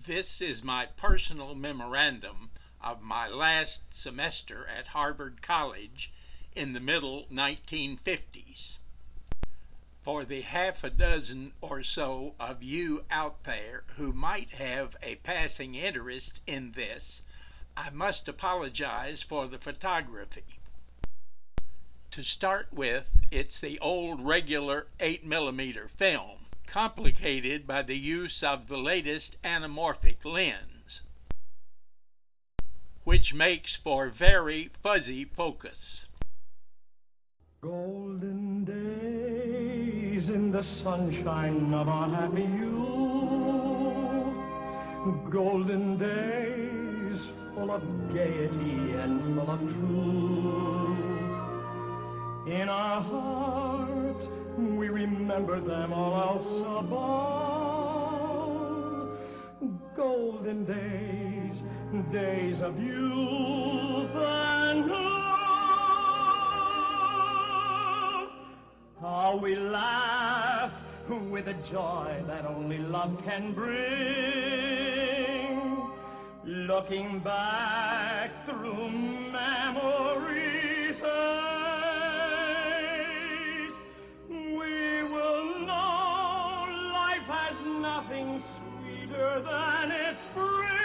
This is my personal memorandum of my last semester at Harvard College in the middle 1950s. For the half a dozen or so of you out there who might have a passing interest in this, I must apologize for the photography. To start with, it's the old regular 8mm film, complicated by the use of the latest anamorphic lens, which makes for very fuzzy focus. Golden days in the sunshine of our happy youth, golden days full of gaiety and full of truth. In our hearts we remember them all else above. Golden days, days of youth and love. How we laughed with a joy that only love can bring. Looking back through memories, we will know life has nothing sweeter than its springtime.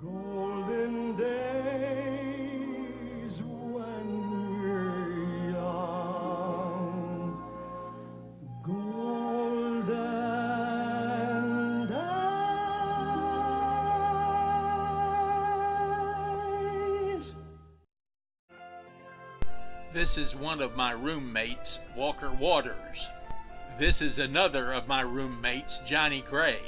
Golden days when we're young. Golden days. This is one of my roommates, Walker Waters. This is another of my roommates, Johnny Gray.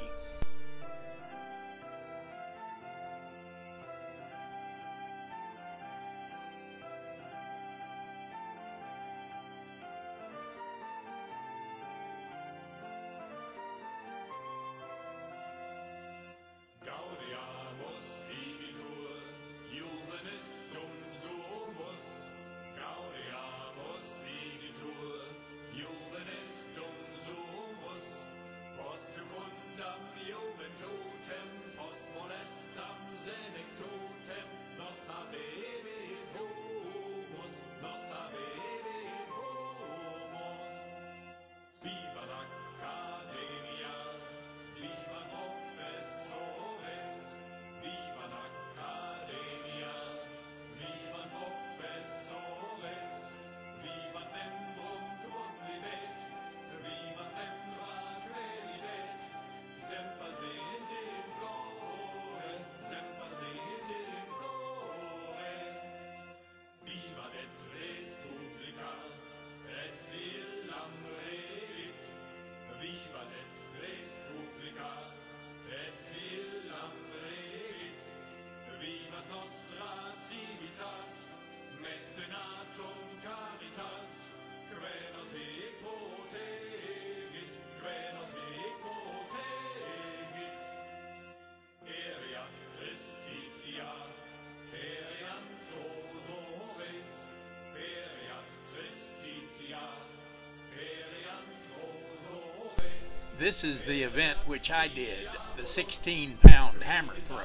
This is the event which I did, the 16-pound hammer throw.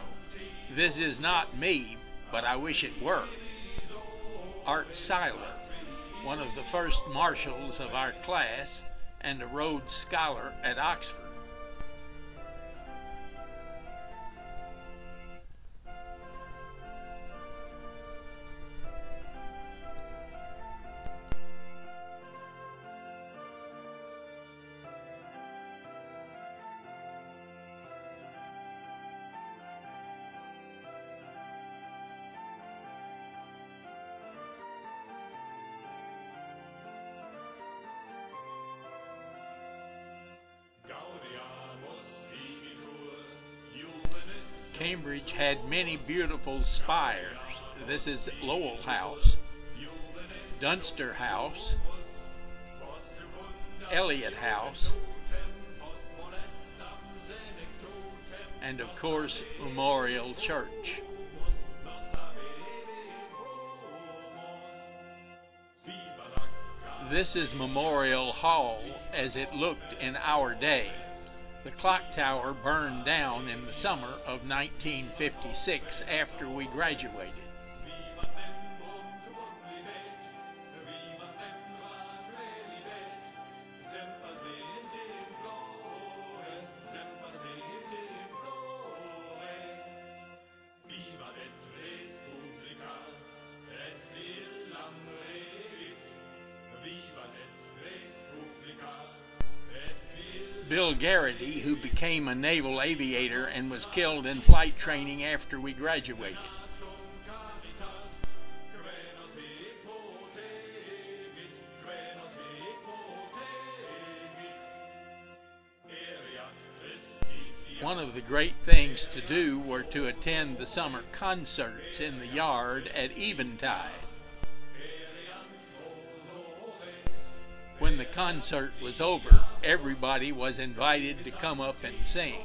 This is not me, but I wish it were. Art Seiler, one of the first marshals of our class and a Rhodes Scholar at Oxford. Cambridge had many beautiful spires. This is Lowell House, Dunster House, Eliot House, and of course Memorial Church. This is Memorial Hall as it looked in our day. The clock tower burned down in the summer of 1956 after we graduated. Bill Garrity, who became a naval aviator and was killed in flight training after we graduated. One of the great things to do were to attend the summer concerts in the yard at eventide. When the concert was over, everybody was invited to come up and sing.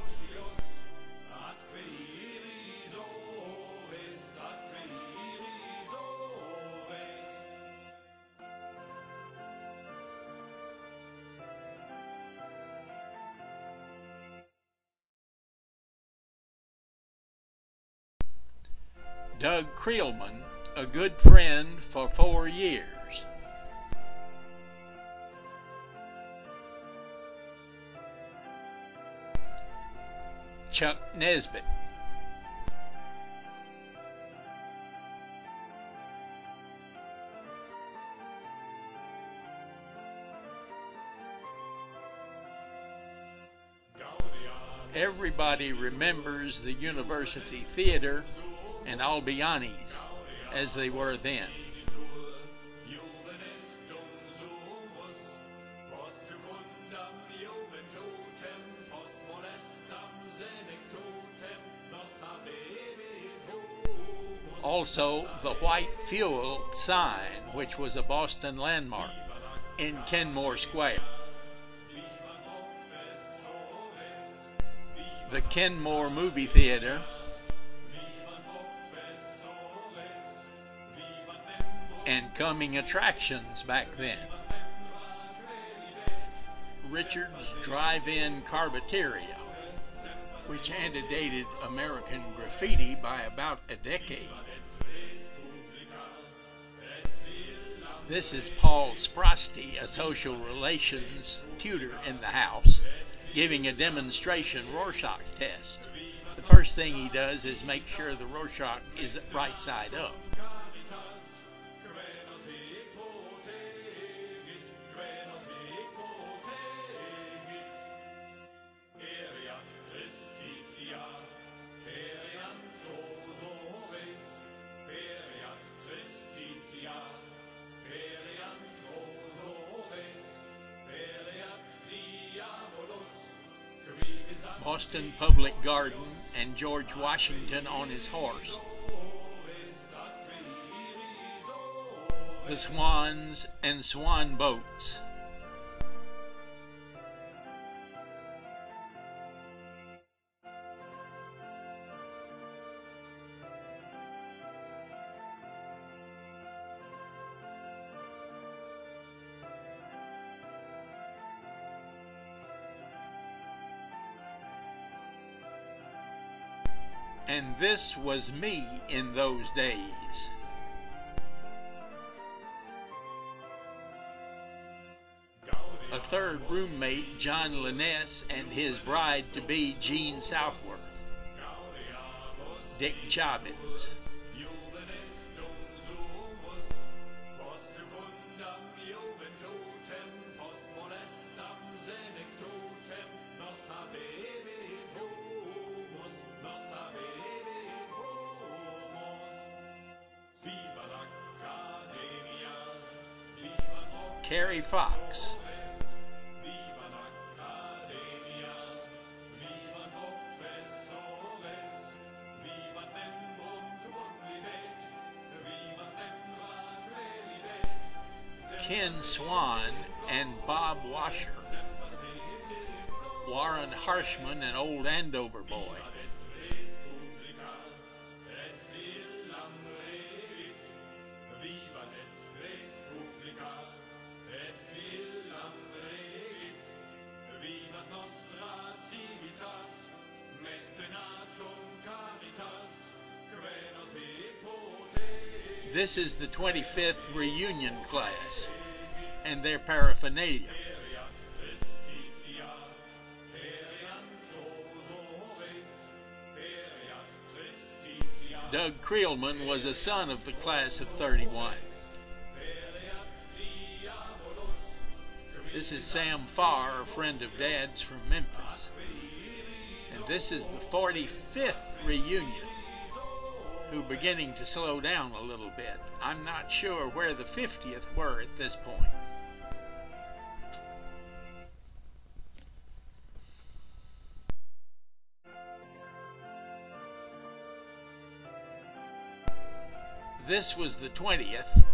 Doug Creelman, a good friend for 4 years. Chuck Nesbitt. Everybody remembers the University Theater and Albiani's as they were then. Also, the white fuel sign, which was a Boston landmark in Kenmore Square. The Kenmore Movie Theater and coming attractions back then. Richard's Drive-In Cafeteria, which antedated American Graffiti by about a decade. This is Paul Sprosty, a social relations tutor in the house, giving a demonstration Rorschach test. The first thing he does is make sure the Rorschach is right side up. Boston Public Garden and George Washington on his horse. The swans and swan boats. And this was me in those days. A third roommate, John Liness, and his bride-to-be, Jean Southworth. Dick Jobbins. Carrie Fox. Ken Swan and Bob Washer. Warren Harshman, an old Andover boy. This is the 25th reunion class and their paraphernalia. Doug Creelman was a son of the class of 31. This is Sam Farr, a friend of Dad's from Memphis. And this is the 45th reunion, who are beginning to slow down a little bit. I'm not sure where the 50th were at this point. This was the 20th,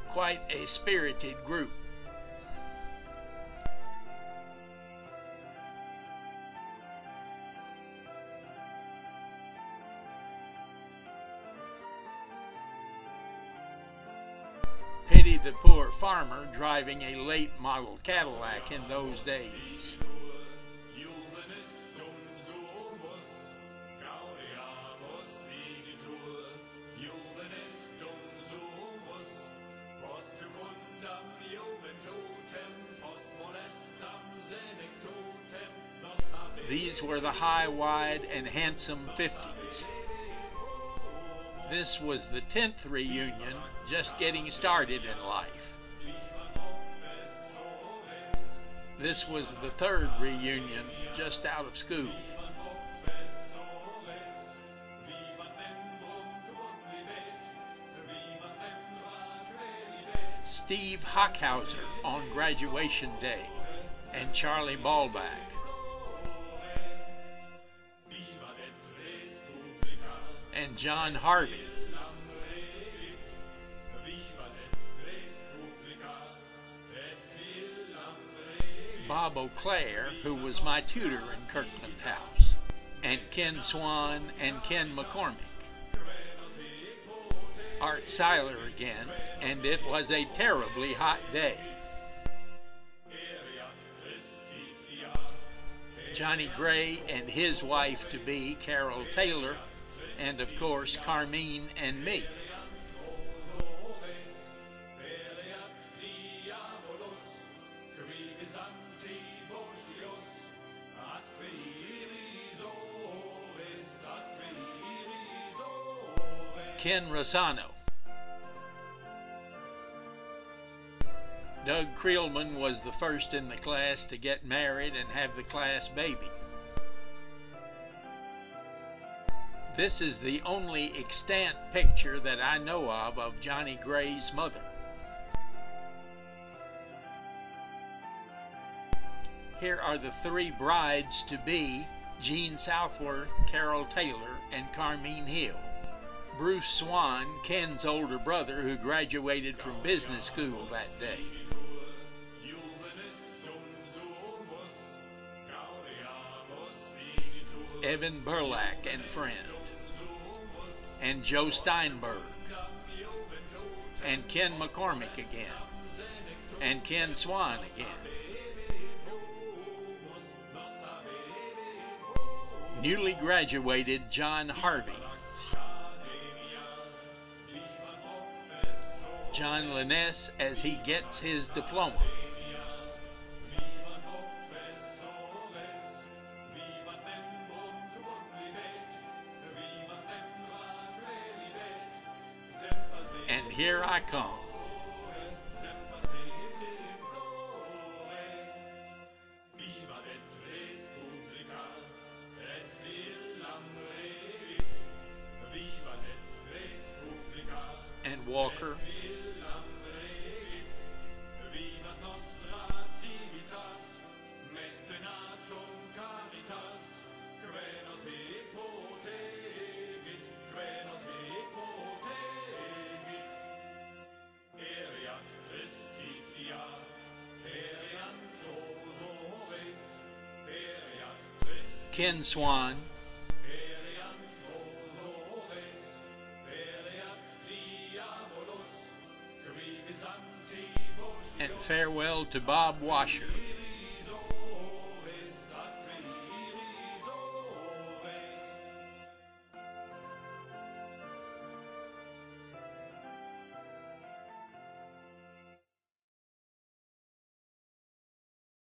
quite a spirited group. Pity the poor farmer driving a late model Cadillac in those days. These were the high, wide, and handsome 50s. This was the 10th reunion, just getting started in life. This was the 3rd reunion, just out of school. Steve Hockhauser on graduation day, and Charlie Ballback. And John Harvey. Bob O'Clair, who was my tutor in Kirkland House, and Ken Swan and Ken McCormick. Art Seiler again, and it was a terribly hot day. Johnny Gray and his wife-to-be, Carol Taylor, and of course Carmine and me. Ken Rossano. Doug Creelman was the first in the class to get married and have the class baby. This is the only extant picture that I know of Johnny Gray's mother. Here are the 3 brides-to-be, Jean Southworth, Carol Taylor, and Carmine Hill. Bruce Swan, Ken's older brother, who graduated from business school that day. Evan Burlack and friend. And Joe Steinberg, and Ken McCormick again, and Ken Swan again. Newly graduated John Harvey, John Liness as he gets his diploma. And here I come. And Walker. Ken Swan, and farewell to Bob Washer.